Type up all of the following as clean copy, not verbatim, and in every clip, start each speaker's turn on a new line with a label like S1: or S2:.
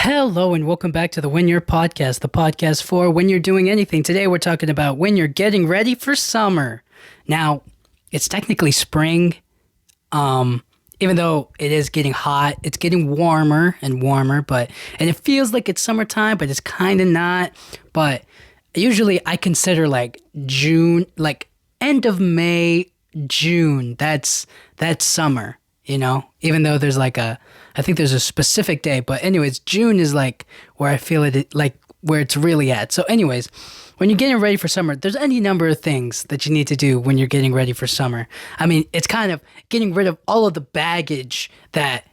S1: Hello and welcome back to the When You're Podcast, the podcast for when you're doing anything. Today we're talking about when you're getting ready for summer. Now, it's technically spring, even though it is getting hot, it's getting warmer and warmer, and it feels like it's summertime, but it's kind of not. But usually I consider like June, like end of May, June, that's summer, even though I think there's a specific day, but anyways, June is like where I feel it, like where it's really at. So anyways, when you're getting ready for summer, there's any number of things that you need to do when you're getting ready for summer. I mean, it's kind of getting rid of all of the baggage that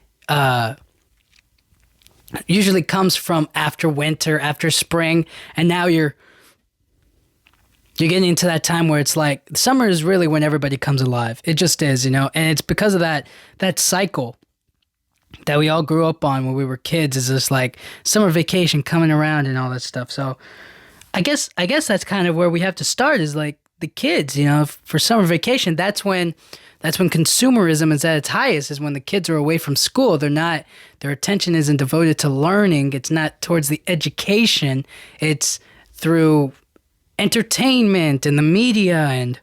S1: usually comes from after winter, after spring, and now you're getting into that time where it's like summer is really when everybody comes alive. It just is, and it's because of that cycle that we all grew up on when we were kids, is this like summer vacation coming around and all that stuff. So I guess that's kind of where we have to start, is like the kids, for summer vacation. That's when consumerism is at its highest, is when the kids are away from school. Their attention isn't devoted to learning. It's not towards the education. It's through entertainment and the media and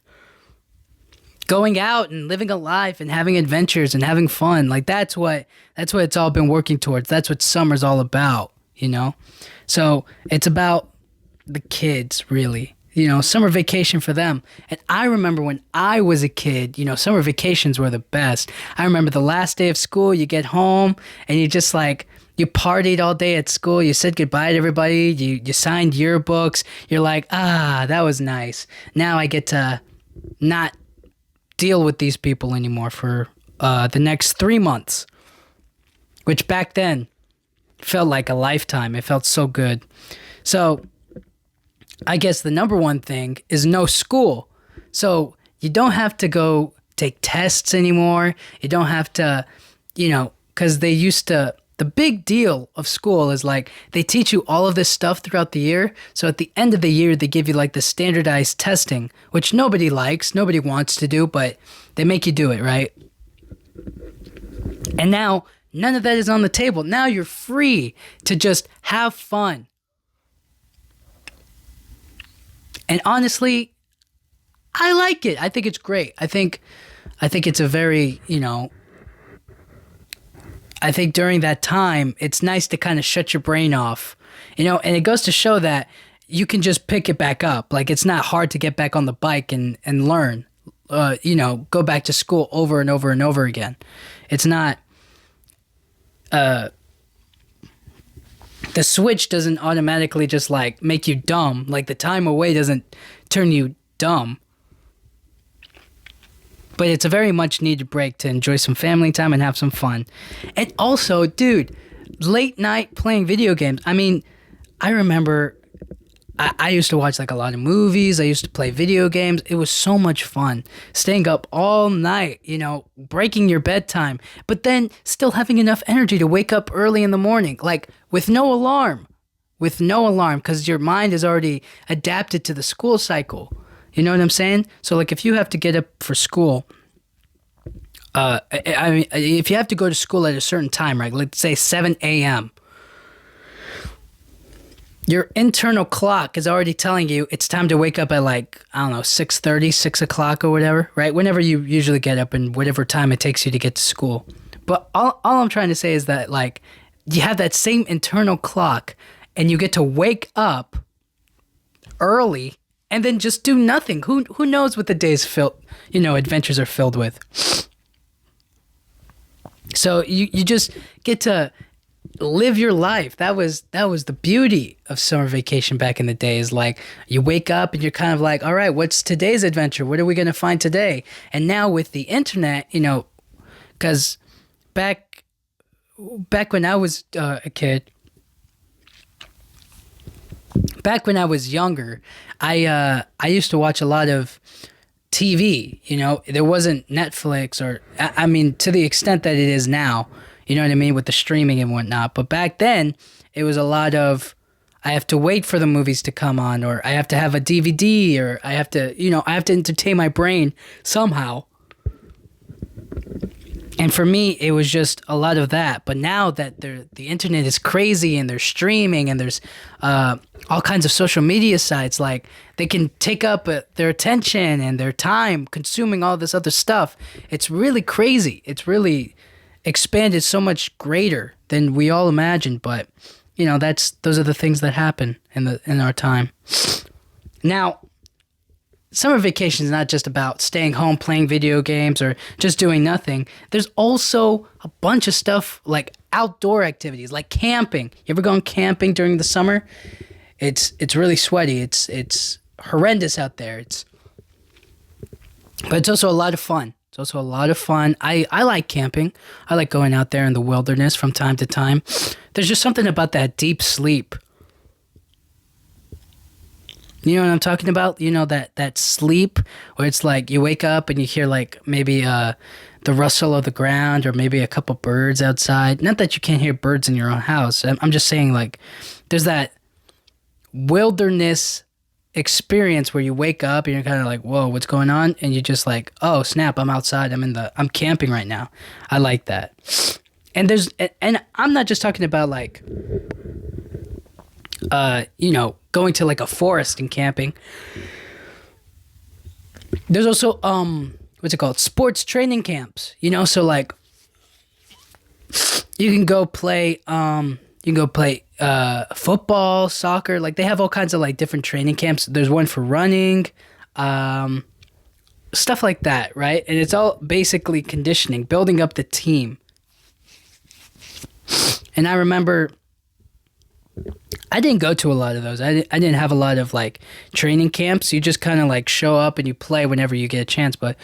S1: going out and living a life and having adventures and having fun. Like that's what it's all been working towards. That's what summer's all about, So it's about the kids, really. Summer vacation for them. And I remember when I was a kid, summer vacations were the best. I remember the last day of school, you get home and you just like, you partied all day at school. You said goodbye to everybody. You signed yearbooks. You're like, that was nice. Now I get to not deal with these people anymore for the next 3 months, which back then felt like a lifetime. It felt so good. So I guess the number one thing is no school. So you don't have to go take tests anymore. You don't have to, because they used to. The big deal of school is like they teach you all of this stuff throughout the year. So at the end of the year, they give you like the standardized testing, which nobody likes, nobody wants to do, but they make you do it, right? And now none of that is on the table. Now you're free to just have fun. And honestly, I like it. I think it's great. I think it's a very, I think during that time, it's nice to kind of shut your brain off, and it goes to show that you can just pick it back up. Like, it's not hard to get back on the bike and learn, go back to school over and over and over again. It's not, the switch doesn't automatically just like make you dumb. Like the time away doesn't turn you dumb. But it's a very much needed break to enjoy some family time and have some fun. And also, dude, late night playing video games. I mean, I remember I used to watch like a lot of movies. I used to play video games. It was so much fun. Staying up all night, breaking your bedtime, but then still having enough energy to wake up early in the morning, like with no alarm, because your mind is already adapted to the school cycle. You know what I'm saying? So like if you have to get up for school, I mean, if you have to go to school at a certain time, right? Let's say 7 a.m. Your internal clock is already telling you it's time to wake up at like, I don't know, 6:30, 6 o'clock or whatever, right? Whenever you usually get up and whatever time it takes you to get to school. But all I'm trying to say is that like you have that same internal clock and you get to wake up early and then just do nothing. Who knows what the day's adventures are filled with. So you just get to live your life. That was the beauty of summer vacation back in the day, is like you wake up and you're kind of like, all right, what's today's adventure? What are we going to find today? And now with the internet, because back when I was a kid, back when I was younger, I used to watch a lot of TV. There wasn't Netflix, or I mean, to the extent that it is now. You know what I mean, with the streaming and whatnot. But back then, it was a lot of I have to wait for the movies to come on, or I have to have a DVD, or I have to entertain my brain somehow. And for me, it was just a lot of that. But now that the internet is crazy and they're streaming and there's all kinds of social media sites, like they can take up their attention and their time consuming all this other stuff. It's really crazy. It's really expanded so much greater than we all imagined. But those are the things that happen in our time. Now, summer vacation is not just about staying home playing video games or just doing nothing. There's also a bunch of stuff like outdoor activities, like camping. You ever gone camping during the summer? It's really sweaty. It's horrendous out there. But it's also a lot of fun. It's also a lot of fun. I like camping. I like going out there in the wilderness from time to time. There's just something about that deep sleep. You know what I'm talking about? That sleep where it's like you wake up and you hear like maybe the rustle of the ground or maybe a couple birds outside. Not that you can't hear birds in your own house. I'm just saying like there's that wilderness experience where you wake up and you're kind of like, whoa, what's going on? And you're just like, oh snap, I'm outside. I'm camping right now. I like that. And I'm not just talking about like, going to like a forest and camping. There's also what's it called? Sports training camps. So like you can go play football, soccer. Like they have all kinds of like different training camps. There's one for running, stuff like that, right? And it's all basically conditioning, building up the team. And I remember I didn't go to a lot of those. I didn't have a lot of like training camps. You just kind of like show up and you play whenever you get a chance. But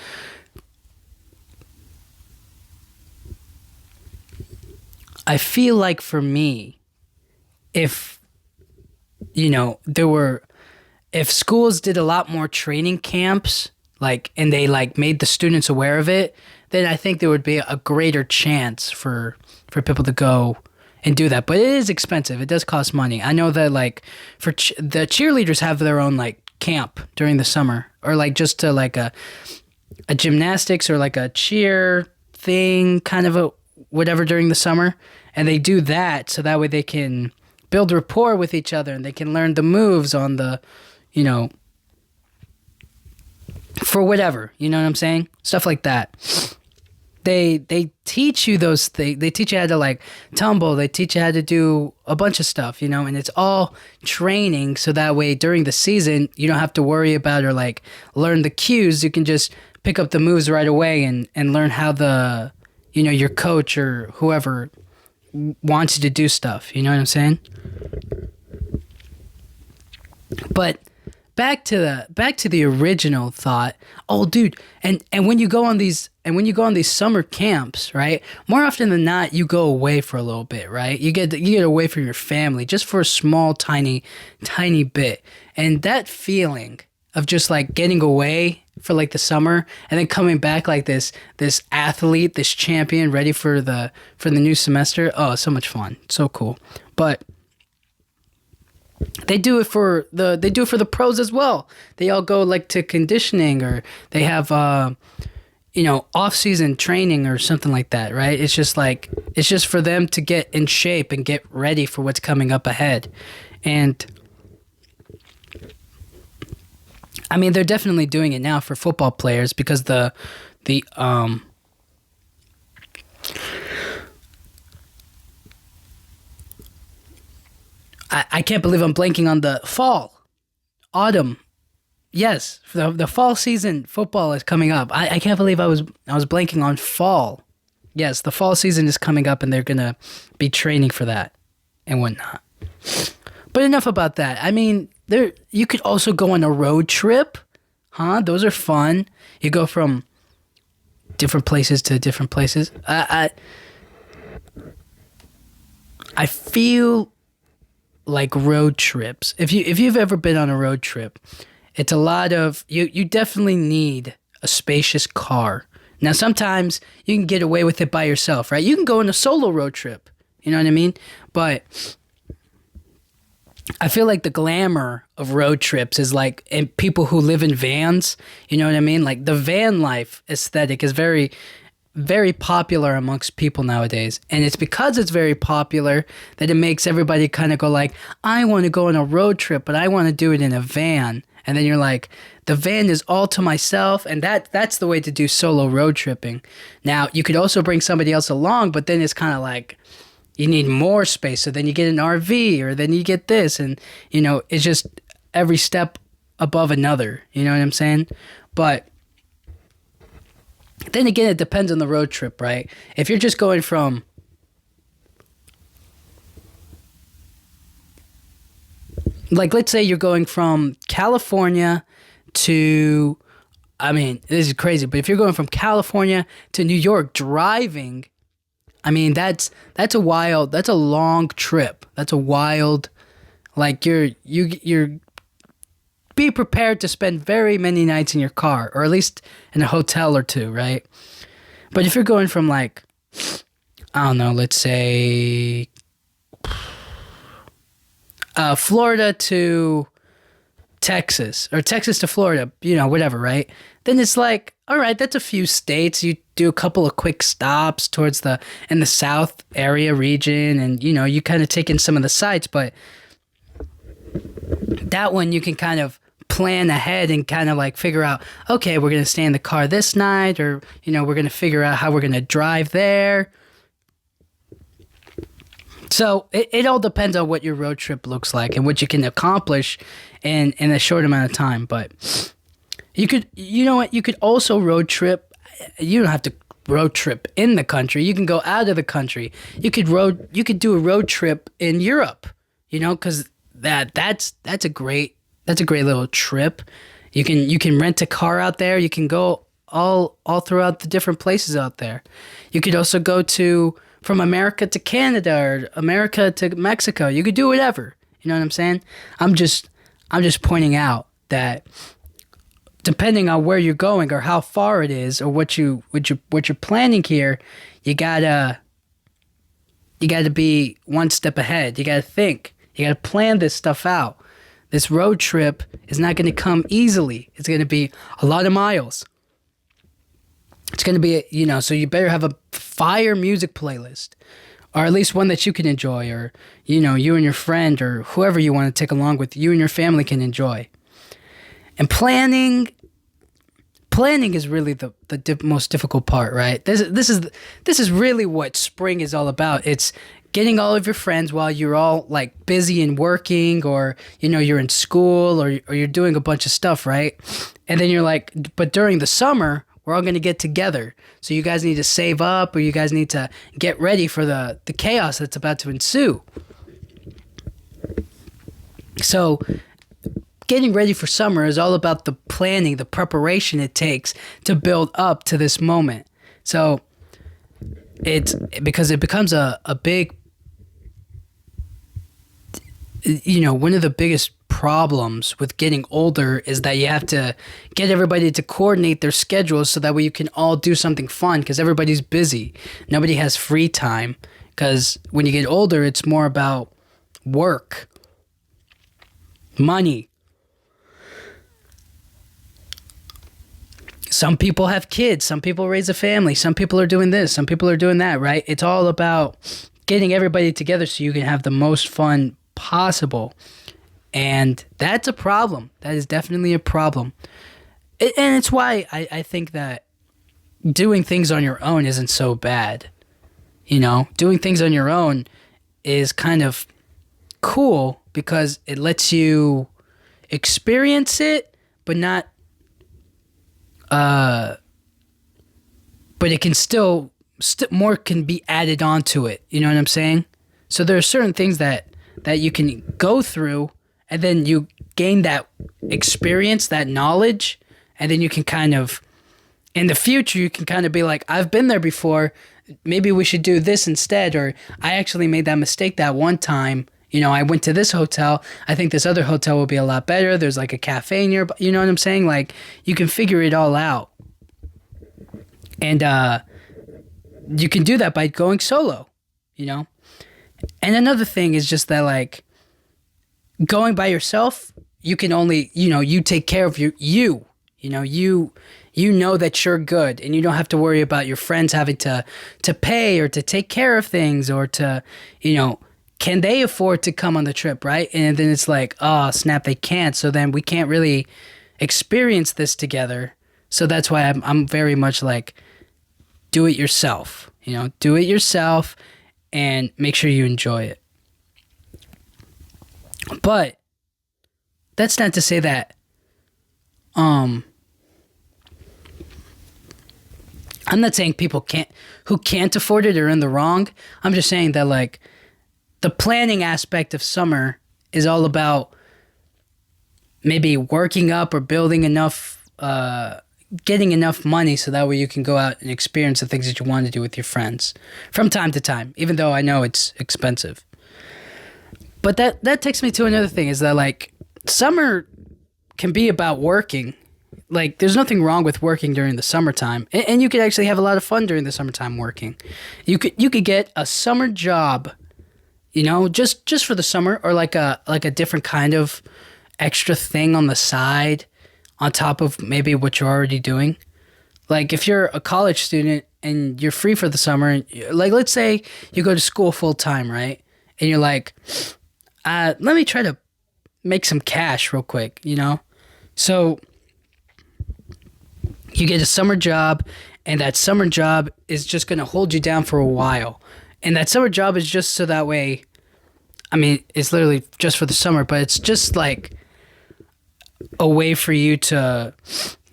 S1: I feel like for me, if schools did a lot more training camps, like, and they like made the students aware of it, then I think there would be a greater chance for people to go and do that. But it is expensive. It does cost money. I know that like for the cheerleaders have their own like camp during the summer, or like just to like a gymnastics or like a cheer thing, kind of a whatever during the summer. And they do that so that way they can build rapport with each other and they can learn the moves on the, for whatever, you know what I'm saying? Stuff like that. They teach you those things. They teach you how to like tumble. They teach you how to do a bunch of stuff, and it's all training. So that way during the season, you don't have to worry about or like learn the cues. You can just pick up the moves right away and learn how the, your coach or whoever wants you to do stuff. You know what I'm saying? But back to the original thought. Oh, dude, and when you go on these summer camps, right? More often than not, you go away for a little bit, right? You get away from your family just for a small, tiny bit, and that feeling of just like getting away for like the summer and then coming back like this athlete, this champion, ready for the new semester. Oh, so much fun, so cool. But they do it for the pros as well. They all go like to conditioning, or they have off-season training or something like that, right? It's just for them to get in shape and get ready for what's coming up ahead. And I mean, they're definitely doing it now for football players because I can't believe I'm blanking on the autumn. Yes, the fall season football is coming up. I can't believe I was blanking on fall. Yes, the fall season is coming up and they're going to be training for that and whatnot. But enough about that. I mean, you could also go on a road trip. Huh? Those are fun. You go from different places to different places. I feel like road trips. If you've ever been on a road trip, it's a lot of you definitely need a spacious car. Now sometimes you can get away with it by yourself, right? You can go on a solo road trip. You know what I mean? But I feel like the glamour of road trips is like in people who live in vans. You know what I mean? Like the van life aesthetic is very very popular amongst people nowadays. And it's because it's very popular that it makes everybody kind of go like, I want to go on a road trip, but I want to do it in a van. And then you're like, the van is all to myself, and that's the way to do solo road tripping. Now, you could also bring somebody else along, but then it's kind of like you need more space. So then you get an RV, or then you get this, and it's just every step above another. You know what I'm saying? But then again, it depends on the road trip, right? If you're just going from let's say you're going from California to, I mean, this is crazy, but if you're going from California to New York driving, I mean, that's a long trip. That's a wild, like you're be prepared to spend very many nights in your car, or at least in a hotel or two, right? But if you're going from I don't know, let's say Florida to Texas, or Texas to Florida, whatever, right? Then it's like, all right, that's a few states. You do a couple of quick stops in the South area region, and you kind of take in some of the sights, but that one you can kind of plan ahead and kind of figure out, okay, we're going to stay in the car this night, or we're going to figure out how we're going to drive there. So it all depends on what your road trip looks like and what you can accomplish in a short amount of time. But you could also road trip. You don't have to road trip in the country. You can go out of the country. You could do a road trip in Europe, because that's a great little trip. You can rent a car out there. You can go all throughout the different places out there. You could also go from America to Canada, or America to Mexico. You could do whatever. You know what I'm saying? I'm just pointing out that depending on where you're going, or how far it is, or what you're planning here, you gotta be one step ahead. You gotta think. You gotta plan this stuff out. This road trip is not going to come easily. It's going to be a lot of miles. It's going to be, so you better have a fire music playlist, or at least one that you can enjoy, or, you and your friend, or whoever you want to take along with, you and your family can enjoy. And planning is really the most difficult part, right? This is really what spring is all about. It's getting all of your friends while you're all busy and working, or you're in school, or you're doing a bunch of stuff, right? And then you're like, but during the summer, we're all going to get together. So you guys need to save up, or you guys need to get ready for the chaos that's about to ensue. So getting ready for summer is all about the planning, the preparation it takes to build up to this moment. So because it becomes a big, one of the biggest problems with getting older is that you have to get everybody to coordinate their schedules so that way you can all do something fun, because everybody's busy. Nobody has free time, because when you get older, it's more about work, money. Some people have kids. Some people raise a family. Some people are doing this. Some people are doing that, right? It's all about getting everybody together so you can have the most fun possible. And that's a problem. That is definitely a problem. And it's why I think that doing things on your own isn't so bad. Doing things on your own is kind of cool because it lets you experience it, but not but it can still more can be added onto it. You know what I'm saying? So there are certain things that you can go through, and then you gain that experience, that knowledge, and then you can kind of, in the future, you can kind of be like, I've been there before. Maybe we should do this instead, or I actually made that mistake that one time. I went to this hotel. I think this other hotel will be a lot better. There's a cafe nearby. You know what I'm saying? You can figure it all out. And you can do that by going solo, And another thing is just that, going by yourself, you can only, you take care of you you know that you're good and you don't have to worry about your friends having to pay or to take care of things or to, can they afford to come on the trip, right? And then it's like, oh, snap, they can't. So then we can't really experience this together. So that's why I'm very much like, do it yourself, do it yourself and make sure you enjoy it. But that's not to say that I'm not saying people who can't afford it are in the wrong. I'm just saying that like the planning aspect of summer is all about maybe working up or building enough, getting enough money so that way you can go out and experience the things that you want to do with your friends from time to time, even though I know it's expensive. But that takes me to another thing is that like summer can be about working. Like there's nothing wrong with working during the summertime, and you could actually have a lot of fun during the summertime working. You could get a summer job, just for the summer, or like a different kind of extra thing on the side on top of maybe what you're already doing. Like if you're a college student and you're free for the summer, like let's say you go to school full time, right? And you're like, let me try to make some cash real quick, So you get a summer job, and that summer job is just going to hold you down for a while. And that summer job is just so that way, I mean, it's literally just for the summer, but it's just like a way for you to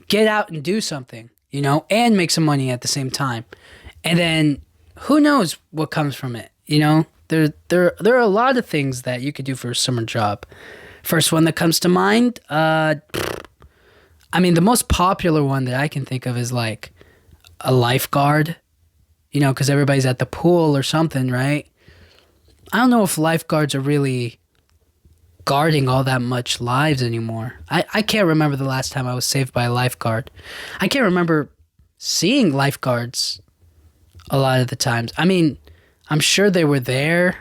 S1: get out and do something, and make some money at the same time. And then who knows what comes from it, There are a lot of things that you could do for a summer job. First one that comes to mind, the most popular one that I can think of is like a lifeguard, because everybody's at the pool or something, right? I don't know if lifeguards are really guarding all that much lives anymore. I can't remember the last time I was saved by a lifeguard. I can't remember seeing lifeguards a lot of the times. I mean, I'm sure they were there,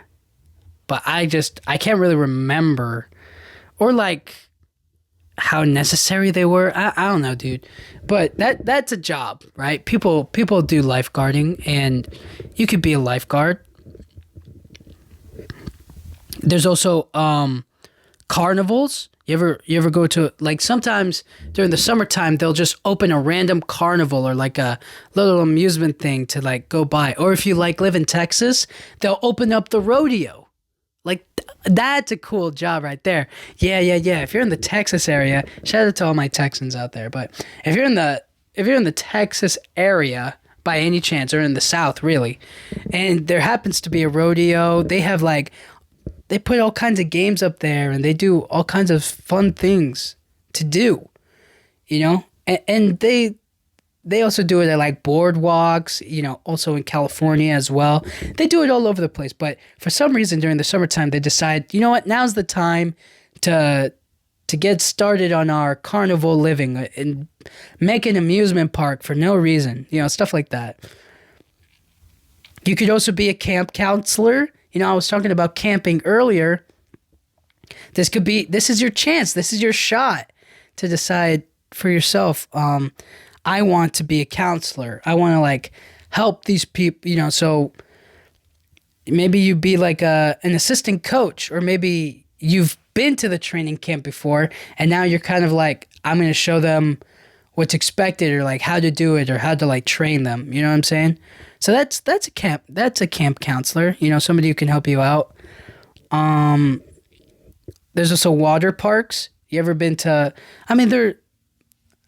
S1: but I can't really remember or like how necessary they were. I don't know, dude. But that's a job, right? People do lifeguarding, and you could be a lifeguard. There's also carnivals. You ever go to, like, sometimes during the summertime they'll just open a random carnival or like a little amusement thing to like go by. Or if you like live in Texas, they'll open up the rodeo. Like that's a cool job right there. Yeah. If you're in the Texas area, shout out to all my Texans out there. But if you're in the Texas area by any chance, or in the South really, and there happens to be a rodeo, they put all kinds of games up there, and they do all kinds of fun things to do, and they also do it at like boardwalks, also in California as well. They do it all over the place. But for some reason during the summertime, they decide, you know what, now's the time to get started on our carnival living and make an amusement park for no reason, stuff like that. You could also be a camp counselor. I was talking about camping earlier. This is your chance. This is your shot to decide for yourself. I want to be a counselor. I want to like help these people, so maybe you be like an assistant coach, or maybe you've been to the training camp before and now you're kind of like, I'm going to show them what's expected, or like how to do it, or how to like train them. You know what I'm saying? So that's a camp counselor, somebody who can help you out. There's also water parks. You ever been to,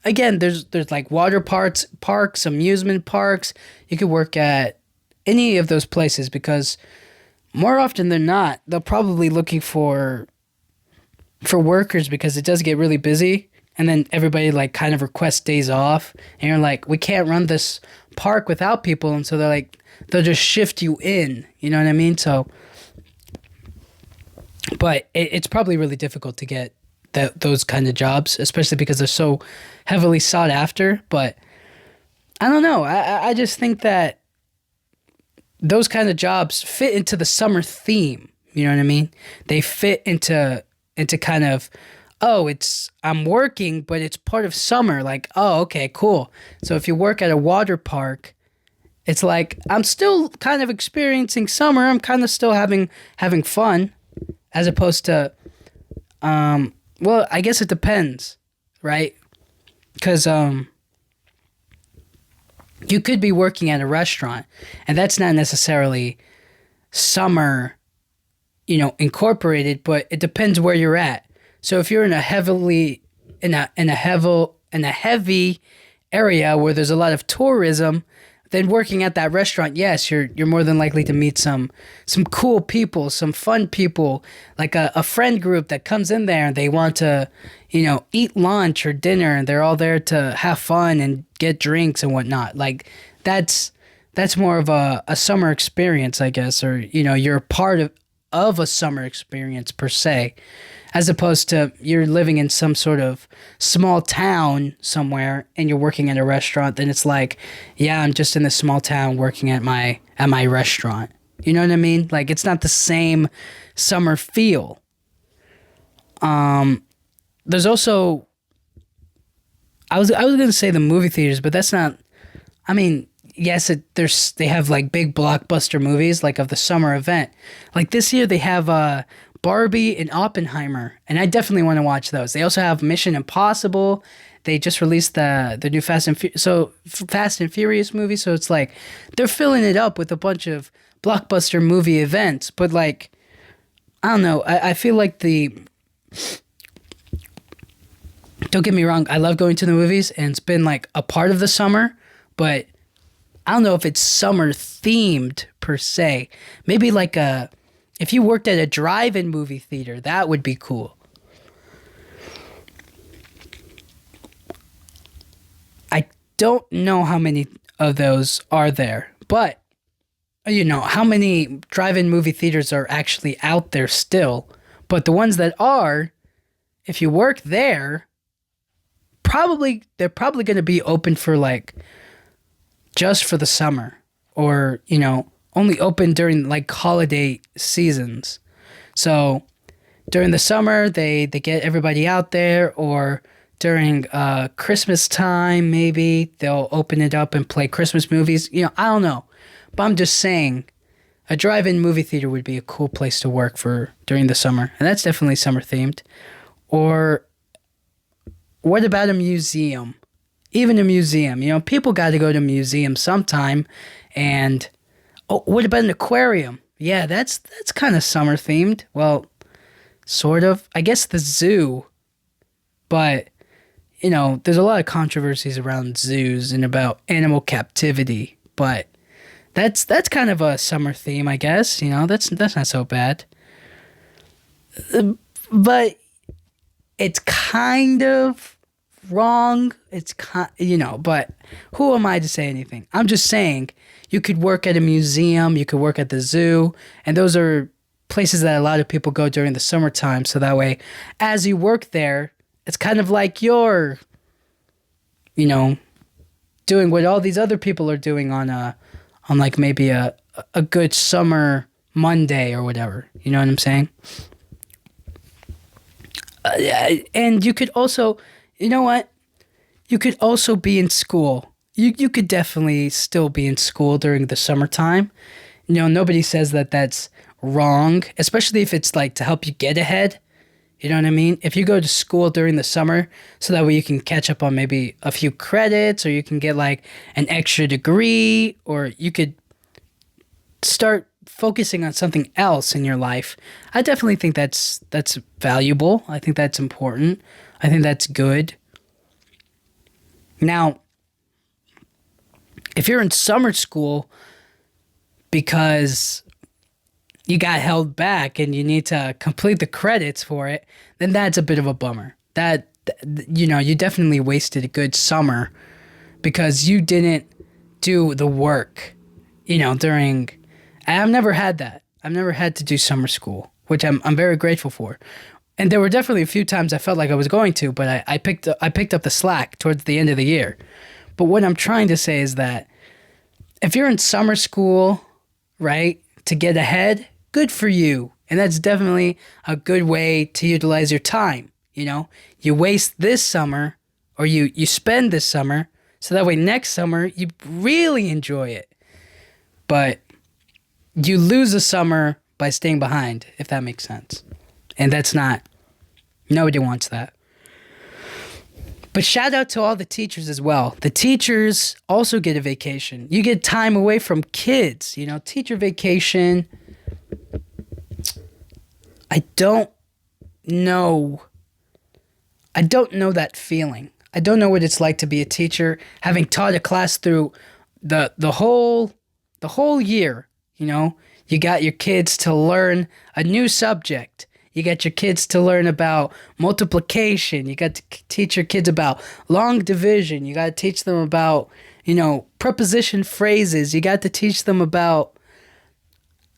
S1: there's like water parks, amusement parks. You could work at any of those places, because more often than not, they're probably looking for workers, because it does get really busy. And then everybody like kind of requests days off, and you're like, we can't run this park without people. And so they'll just shift you in, you know what I mean? So, but it's probably really difficult to get those kind of jobs, especially because they're so heavily sought after. But I don't know. I just think that those kind of jobs fit into the summer theme. You know what I mean? They fit into kind of oh, I'm working, but it's part of summer. Like, oh, okay, cool. So if you work at a water park, it's like I'm still kind of experiencing summer. I'm kind of still having fun, as opposed to, well, I guess it depends, right? Because you could be working at a restaurant, and that's not necessarily summer, incorporated, but it depends where you're at. So if you're in a heavily in a heavy area where there's a lot of tourism, then working at that restaurant, yes, you're more than likely to meet some cool people, some fun people, like a friend group that comes in there and they want to, eat lunch or dinner, and they're all there to have fun and get drinks and whatnot. Like that's more of a summer experience, I guess, or you're a part of a summer experience per se, as opposed to you're living in some sort of small town somewhere and you're working at a restaurant. Then it's like, yeah, I'm just in this small town working at my restaurant. You know what I mean? Like, it's not the same summer feel. There's also, I was gonna say the movie theaters, but that's not. I mean, yes, they have like big blockbuster movies like of the summer event. Like this year they have Barbie and Oppenheimer, and I definitely want to watch those. They also have Mission Impossible. They just released the new Fast and Furious movie, so it's like they're filling it up with a bunch of blockbuster movie events. But like, I don't know. I feel like don't get me wrong, I love going to the movies, and it's been like a part of the summer, but I don't know if it's summer themed per se. Maybe like if you worked at a drive-in movie theater, that would be cool. I don't know how many of those are there, but how many drive-in movie theaters are actually out there still. But the ones that are, if you work there, they're probably going to be open for like just for the summer, or only open during like holiday seasons. So during the summer they get everybody out there, or during Christmas time maybe they'll open it up and play Christmas movies. I don't know, but I'm just saying a drive-in movie theater would be a cool place to work for during the summer, and that's definitely summer themed. Or what about a museum? Even a museum, people got to go to a museum sometime. And what about an aquarium? Yeah, that's kind of summer themed. Well, sort of. I guess the zoo, but there's a lot of controversies around zoos and about animal captivity. But that's kind of a summer theme, I guess. That's not so bad. But it's kind of wrong. It's but who am I to say anything? I'm just saying you could work at a museum, you could work at the zoo, and those are places that a lot of people go during the summertime. So that way, as you work there, it's kind of like you're, doing what all these other people are doing on like maybe a good summer Monday or whatever. You know what I'm saying? And you could also, you know what? You could also be in school. You could definitely still be in school during the summertime. Nobody says that that's wrong, especially if it's like to help you get ahead. You know what I mean? If you go to school during the summer, so that way you can catch up on maybe a few credits, or you can get like an extra degree, or you could start focusing on something else in your life. I definitely think that's valuable. I think that's important. I think that's good. Now, if you're in summer school because you got held back and you need to complete the credits for it, then that's a bit of a bummer. You definitely wasted a good summer because you didn't do the work, during. I've never had that. I've never had to do summer school, which I'm very grateful for. And there were definitely a few times I felt like I was going to, but I picked up the slack towards the end of the year. But what I'm trying to say is that if you're in summer school, right, to get ahead, good for you. And that's definitely a good way to utilize your time. You know, you waste this summer, or you spend this summer, so that way next summer you really enjoy it. But you lose a summer by staying behind, if that makes sense. And that's not, nobody wants that. But shout out to all the teachers as well. The teachers also get a vacation. You get time away from kids, you know, teacher vacation. I don't know that feeling. I don't know what it's like to be a teacher, having taught a class through the whole year. You know, you got your kids to learn a new subject. You got your kids to learn about multiplication. You got to teach your kids about long division. You got to teach them about, you know, preposition phrases. You got to teach them about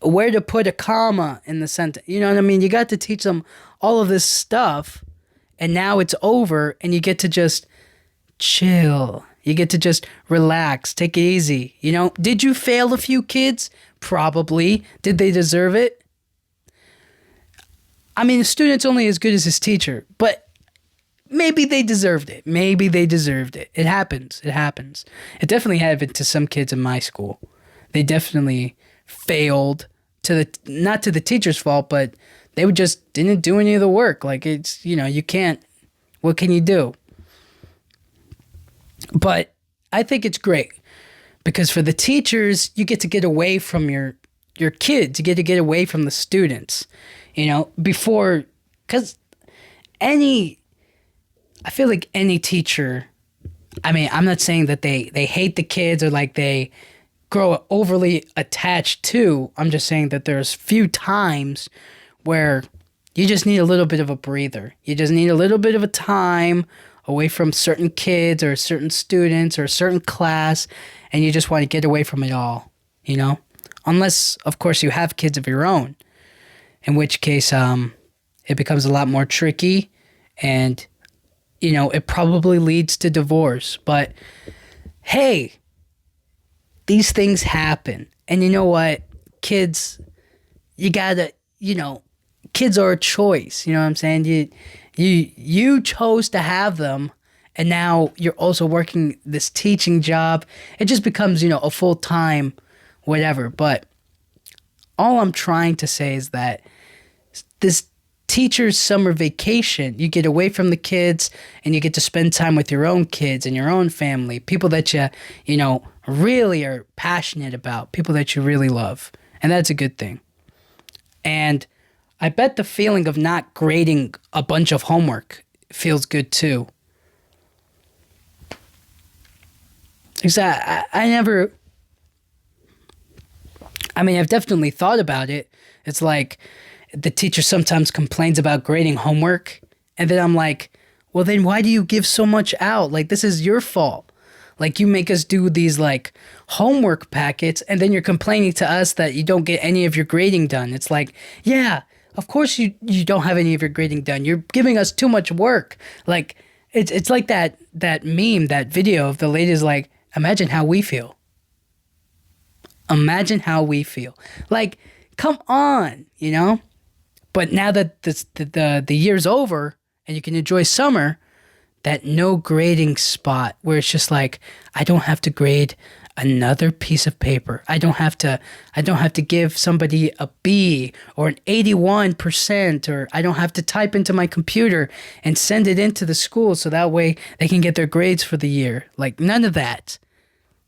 S1: where to put a comma in the sentence. You know what I mean? You got to teach them all of this stuff. And now it's over and you get to just chill. You get to just relax, take it easy. You know, did you fail a few kids? Probably. Did they deserve it? I mean, a student's only as good as his teacher, but maybe they deserved it. Maybe they deserved it. It happens. It happens. It definitely happened to some kids in my school. They definitely failed not to the teacher's fault, but they just didn't do any of the work. Like, it's, you know, you can't, what can you do? But I think it's great because for the teachers, you get to get away from your kids. You get to get away from the students. You know, before, because I feel like any teacher, I mean, I'm not saying that they hate the kids or like they grow overly attached to. I'm just saying that there's few times where you just need a little bit of a breather. You just need a little bit of a time away from certain kids or certain students or a certain class, and you just want to get away from it all, you know? Unless, of course, you have kids of your own. In which case, it becomes a lot more tricky and, you know, it probably leads to divorce. But, hey, these things happen. And you know what? Kids, you gotta, you know, kids are a choice. You know what I'm saying? You chose to have them, and now you're also working this teaching job. It just becomes, you know, a full-time whatever. But all I'm trying to say is that this teacher's summer vacation, you get away from the kids and you get to spend time with your own kids and your own family, people that you know, really are passionate about, people that you really love. And that's a good thing. And I bet the feeling of not grading a bunch of homework feels good too. Because I've definitely thought about it. It's like the teacher sometimes complains about grading homework. And then I'm like, well, then why do you give so much out? Like, this is your fault. Like, you make us do these, like, homework packets, and then you're complaining to us that you don't get any of your grading done. It's like, yeah, of course you don't have any of your grading done. You're giving us too much work. Like, it's like that meme, that video of the lady's like, imagine how we feel. Imagine how we feel. Like, come on, you know? But now that the year's over and you can enjoy summer, that no grading spot where it's just like, I don't have to grade another piece of paper. I don't have to give somebody a B or an 81%, or I don't have to type into my computer and send it into the school so that way they can get their grades for the year. Like, none of that.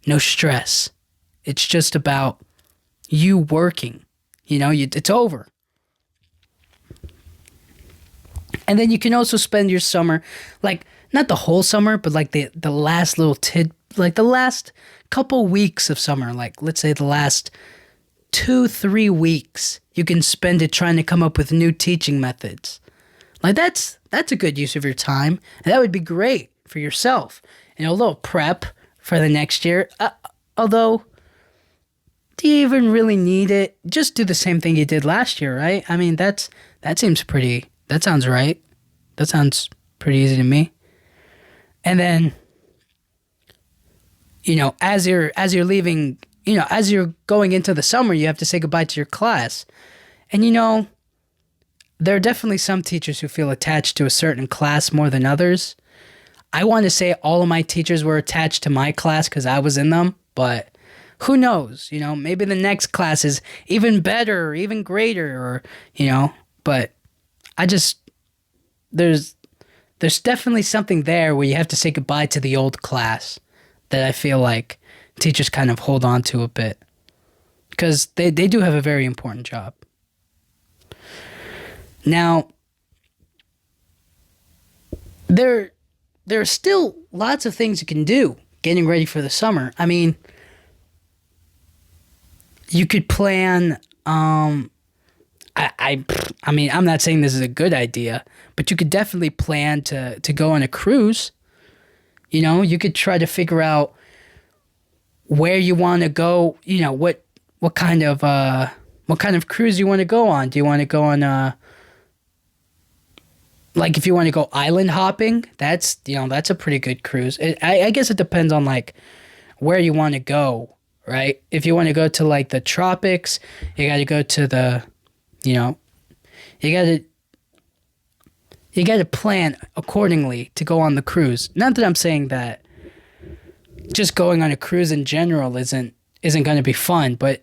S1: No stress. It's just about you working. You know, it's over. And then you can also spend your summer, like, not the whole summer, but like the last little like the last couple weeks of summer, like let's say the last 2-3 weeks, you can spend it trying to come up with new teaching methods. Like, that's a good use of your time. And that would be great for yourself. And a little prep for the next year. Although, do you even really need it? Just do the same thing you did last year, right? I mean, that sounds right. That sounds pretty easy to me. And then, you know, as you're leaving, you know, as you're going into the summer, you have to say goodbye to your class. And, you know, there are definitely some teachers who feel attached to a certain class more than others. I want to say all of my teachers were attached to my class because I was in them, but who knows? Maybe the next class is even better or even greater, but I just, there's definitely something there where you have to say goodbye to the old class that I feel like teachers kind of hold on to a bit because they do have a very important job. Now, there are still lots of things you can do getting ready for the summer. I mean, you could plan. I mean, I'm not saying this is a good idea, but you could definitely plan to go on a cruise. You could try to figure out where you want to go. What kind of cruise you want to go on. Do you want to go on like if you want to go island hopping? That's a pretty good cruise. I guess it depends on like where you want to go, right? If you want to go to like the tropics, you got to go to the, you got to plan accordingly to go on the cruise. Not that I'm saying that just going on a cruise in general isn't going to be fun, but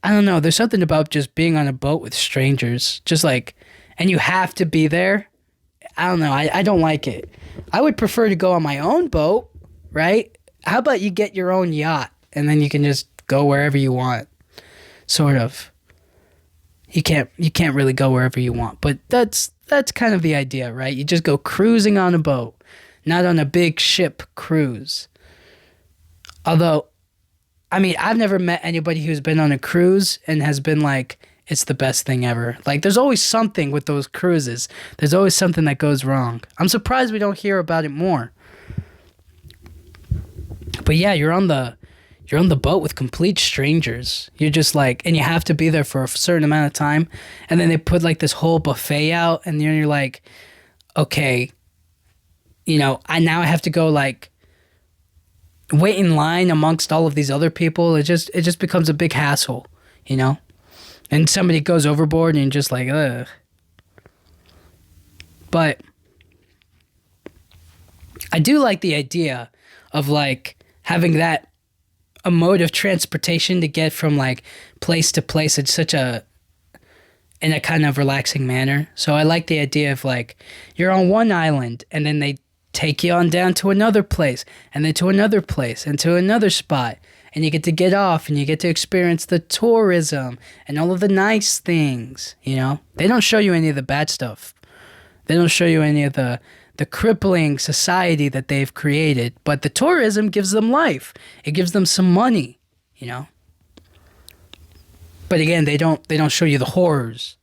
S1: I don't know. There's something about just being on a boat with strangers, just like, and you have to be there. I don't know. I don't like it. I would prefer to go on my own boat, right? How about you get your own yacht and then you can just go wherever you want, sort of. You can't really go wherever you want, but that's kind of the idea, right? You just go cruising on a boat, not on a big ship cruise. Although, I mean, I've never met anybody who's been on a cruise and has been like, it's the best thing ever. Like, there's always something with those cruises. There's always something that goes wrong. I'm surprised we don't hear about it more. But yeah, you're on the boat with complete strangers. You're just like, and you have to be there for a certain amount of time. And then they put like this whole buffet out and you're like, okay, I now have to go like wait in line amongst all of these other people. It just becomes a big hassle, and somebody goes overboard and you're just like, ugh. But I do like the idea of like having that a mode of transportation to get from like place to place in in a kind of relaxing manner. So I like the idea of like you're on one island and then they take you on down to another place and then to another place and to another spot, and you get to get off and you get to experience the tourism and all of the nice things. They don't show you any of the bad stuff. They don't show you any of the crippling society that they've created, but the tourism gives them life. It gives them some money, But again, they don't show you the horrors.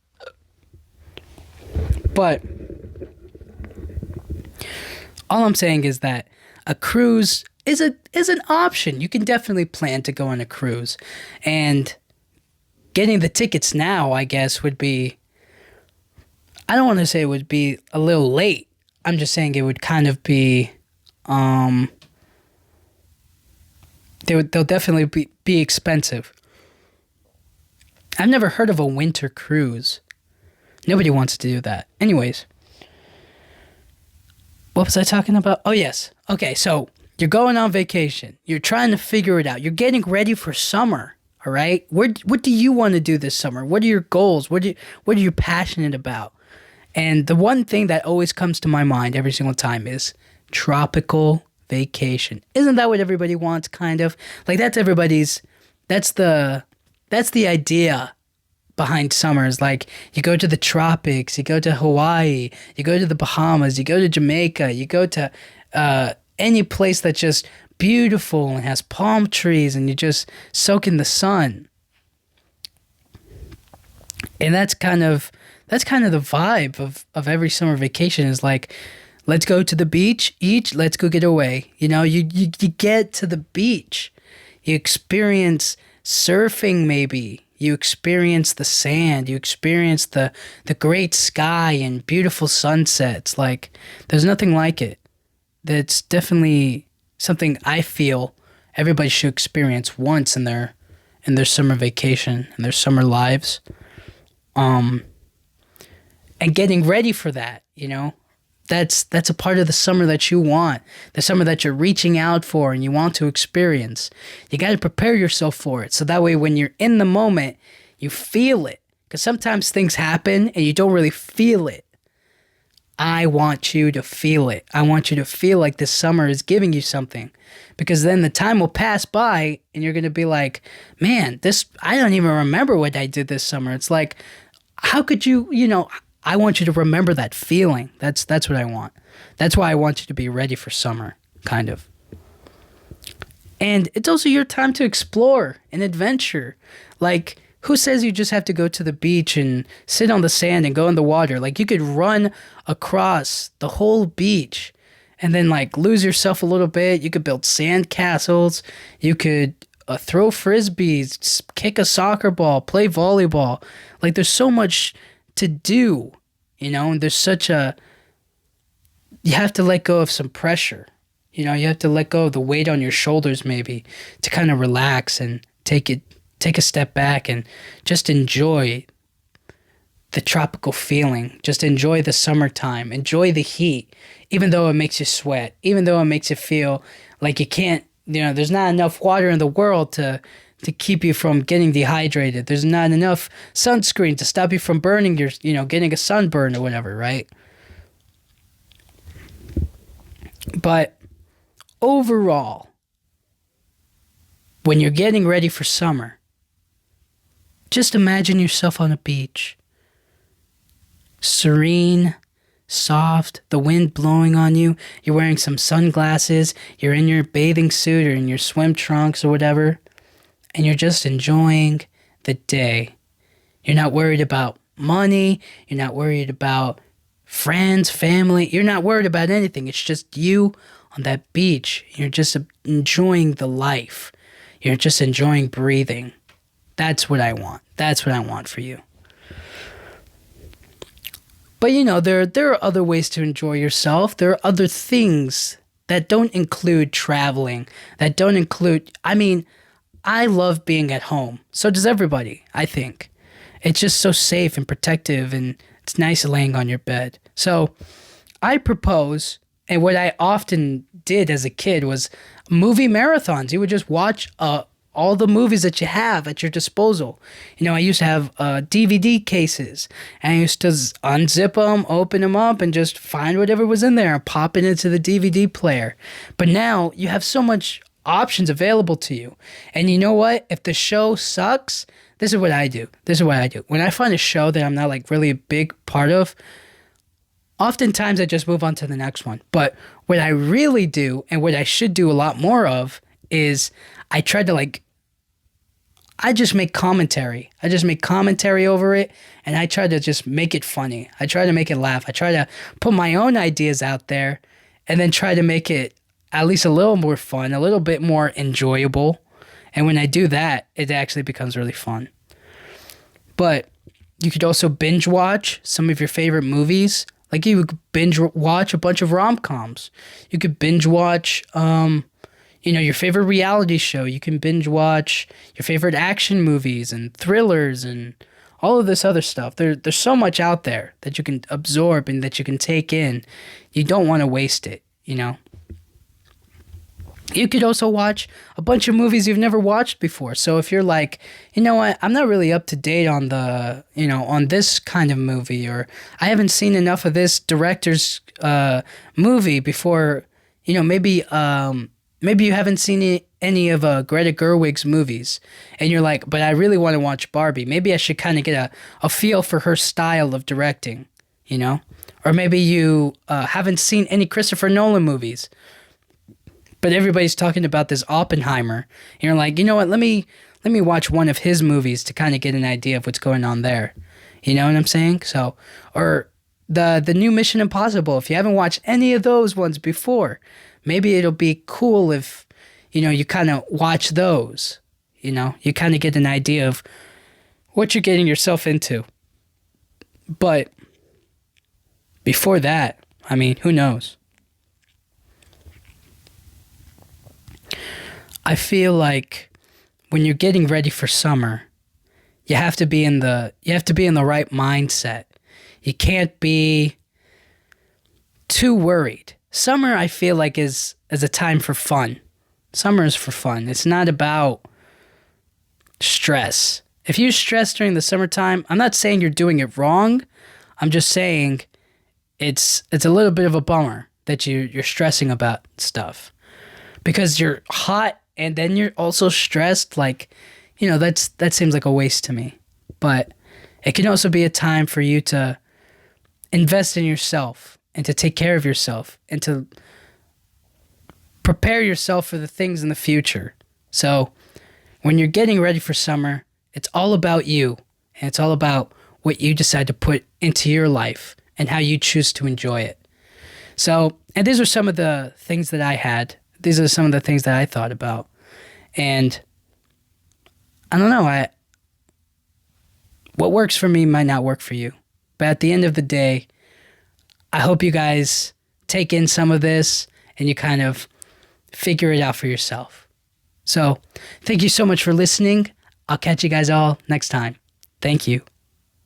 S1: But all I'm saying is that a cruise is an option. You can definitely plan to go on a cruise, and getting the tickets now, I guess, would be, I don't want to say it would be a little late. I'm just saying it would kind of be, they'll definitely be expensive. I've never heard of a winter cruise. Nobody wants to do that. Anyways, what was I talking about? Oh, yes. Okay, so you're going on vacation. You're trying to figure it out. You're getting ready for summer, all right? What do you want to do this summer? What are your goals? What are you passionate about? And the one thing that always comes to my mind every single time is tropical vacation. Isn't that what everybody wants, kind of? Like, that's the idea behind summers. Like, you go to the tropics, you go to Hawaii, you go to the Bahamas, you go to Jamaica, you go to any place that's just beautiful and has palm trees and you just soak in the sun. And that's kind of the vibe of every summer vacation is like, let's go to the beach, let's go get away. You get to the beach. You experience surfing maybe. You experience the sand. You experience the great sky and beautiful sunsets. Like, there's nothing like it. That's definitely something I feel everybody should experience once in their summer vacation, in their summer lives. and getting ready for that, you know. That's a part of the summer that you want, the summer that you're reaching out for and you want to experience. You got to prepare yourself for it so that way when you're in the moment, you feel it. Because sometimes things happen and you don't really feel it. I want you to feel it. I want you to feel like this summer is giving you something. Because then the time will pass by and you're going to be like, man, I don't even remember what I did this summer. It's like, how could you, I want you to remember that feeling. That's what I want. That's why I want you to be ready for summer, kind of. And it's also your time to explore and adventure. Like, who says you just have to go to the beach and sit on the sand and go in the water? Like, you could run across the whole beach and then, like, lose yourself a little bit. You could build sand castles. You could throw frisbees, kick a soccer ball, play volleyball. Like, there's so much to do, and there's you have to let go of some pressure. You have to let go of the weight on your shoulders maybe to kind of relax and take a step back and just enjoy the tropical feeling. Just enjoy the summertime. Enjoy the heat, even though it makes you sweat, even though it makes you feel like you can't, there's not enough water in the world to keep you from getting dehydrated. There's not enough sunscreen to stop you from burning getting a sunburn or whatever, right? But overall, when you're getting ready for summer, just imagine yourself on a beach. Serene, soft, the wind blowing on you. You're wearing some sunglasses. You're in your bathing suit or in your swim trunks or whatever. And you're just enjoying the day. You're not worried about money. You're not worried about friends, family. You're not worried about anything. It's just you on that beach. You're just enjoying the life. You're just enjoying breathing. That's what I want. That's what I want for you. But there are other ways to enjoy yourself. There are other things that don't include traveling, that don't include, I love being at home. So does everybody, I think. It's just so safe and protective, and it's nice laying on your bed. So I propose, and what I often did as a kid was movie marathons. You would just watch all the movies that you have at your disposal. I used to have DVD cases, and I used to unzip them, open them up, and just find whatever was in there and pop it into the DVD player. But now you have so much options available to you. And you know what? If the show sucks, this is what I do. When I find a show that I'm not like really a big part of, oftentimes I just move on to the next one. But what I really do, and what I should do a lot more of, is I try to I just make commentary. I just make commentary over it, and I try to just make it funny. I try to make it laugh. I try to put my own ideas out there and then try to make it at least a little more fun, a little bit more enjoyable. And when I do that, it actually becomes really fun. But you could also binge watch some of your favorite movies. Like you could binge watch a bunch of rom-coms. You could binge watch, your favorite reality show. You can binge watch your favorite action movies and thrillers and all of this other stuff. There's so much out there that you can absorb and that you can take in. You don't want to waste it, You could also watch a bunch of movies you've never watched before. So if you're like, you know what, I'm not really up to date on on this kind of movie, or I haven't seen enough of this director's movie before, maybe you haven't seen any of Greta Gerwig's movies, and you're like, but I really want to watch Barbie. Maybe I should kind of get a feel for her style of directing, Or maybe you haven't seen any Christopher Nolan movies, but everybody's talking about this Oppenheimer. And you're like, you know what? Let me watch one of his movies to kind of get an idea of what's going on there. You know what I'm saying? So, or the new Mission Impossible. If you haven't watched any of those ones before, maybe it'll be cool if, you kind of watch those. You kind of get an idea of what you're getting yourself into. But before that, who knows? I feel like when you're getting ready for summer, you have to be in the right mindset. You can't be too worried. Summer, I feel like, is a time for fun. Summer is for fun. It's not about stress. If you stress during the summertime, I'm not saying you're doing it wrong. I'm just saying it's a little bit of a bummer that you're stressing about stuff because you're hot and then you're also stressed. Like, that seems like a waste to me. But it can also be a time for you to invest in yourself and to take care of yourself and to prepare yourself for the things in the future. So when you're getting ready for summer, it's all about you, and it's all about what you decide to put into your life and how you choose to enjoy it. So, and these are some of the things that I had. These are some of the things that I thought about. And I don't know, what works for me might not work for you. But at the end of the day, I hope you guys take in some of this and you kind of figure it out for yourself. So, thank you so much for listening. I'll catch you guys all next time. Thank you.